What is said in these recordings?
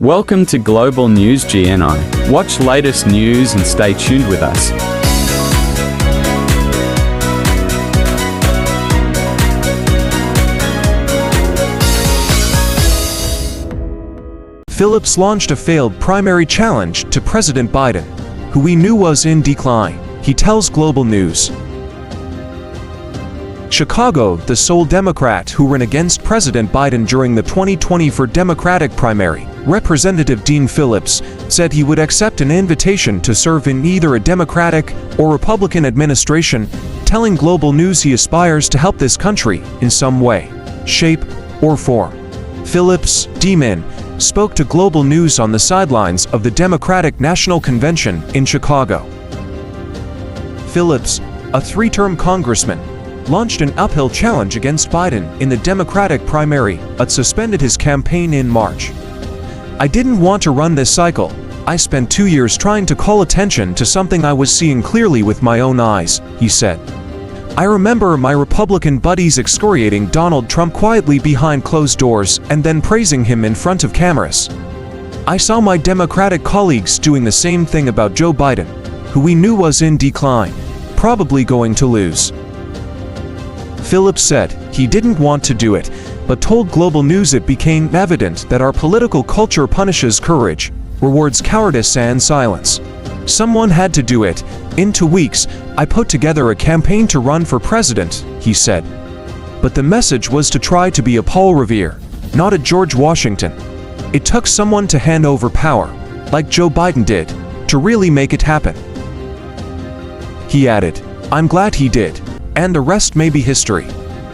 Welcome to Globalnews-GNI. Watch latest news and stay tuned with us. Phillips launched a failed primary challenge to President Biden, who we knew was in decline, he tells Global News. Chicago, the sole Democrat who ran against President Biden during the 2020 Democratic primary, Representative Dean Phillips, said he would accept an invitation to serve in either a Democratic or Republican administration, telling Global News he aspires to help this country in some way, shape, or form. Phillips, D-Man, spoke to Global News on the sidelines of the Democratic National Convention in Chicago. Phillips, a three-term congressman, launched an uphill challenge against Biden in the Democratic primary but suspended his campaign in March. "I didn't want to run this cycle. I spent 2 years trying to call attention to something I was seeing clearly with my own eyes," he said. "I remember my Republican buddies excoriating Donald Trump quietly behind closed doors and then praising him in front of cameras. I saw my Democratic colleagues doing the same thing about Joe Biden, who we knew was in decline, probably going to lose." Phillips said he didn't want to do it, but told Global News it became evident that our political culture punishes courage, rewards cowardice and silence. "Someone had to do it. In 2 weeks, I put together a campaign to run for president," he said. But the message was to try to be a Paul Revere, not a George Washington. It took someone to hand over power, like Joe Biden did, to really make it happen. He added, "I'm glad he did. And the rest may be history."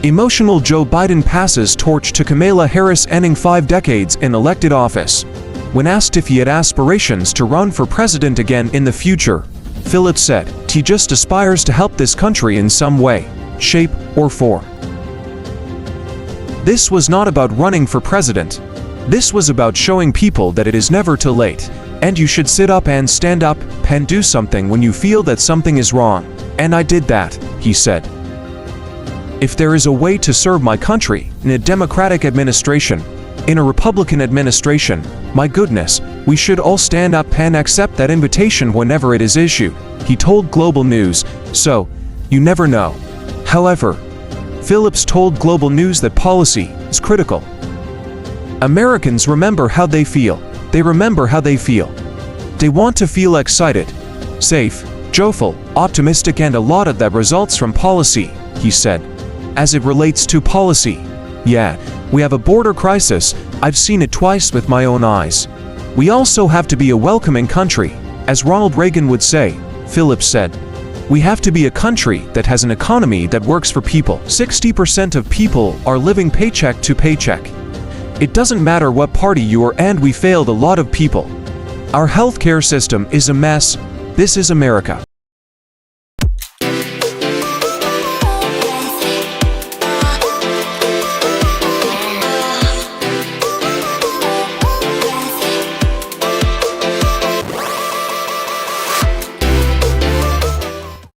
Emotional Joe Biden passes torch to Kamala Harris, ending 5 decades in elected office. When asked if he had aspirations to run for president again in the future, Phillips said he just aspires to help this country in some way, shape, or form. This was not about running for president. This was about showing people that it is never too late, and you should sit up and stand up and do something when you feel that something is wrong. And I did that, he said. "If there is a way to serve my country in a Democratic administration, in a Republican administration, my goodness, we should all stand up and accept that invitation whenever it is issued," he told Global News. "So, you never know." However, Phillips told Global News that policy is critical. Americans remember how they feel. They remember how they feel. They want to feel excited, safe, joyful, optimistic, and a lot of that results from policy, he said. "As it relates to policy, yeah, we have a border crisis. I've seen it twice with my own eyes. We also have to be a welcoming country, as Ronald Reagan would say," Phillips said. "We have to be a country that has an economy that works for people. 60% of people are living paycheck to paycheck. It doesn't matter what party you are, and we failed a lot of people. Our healthcare system is a mess. This is America."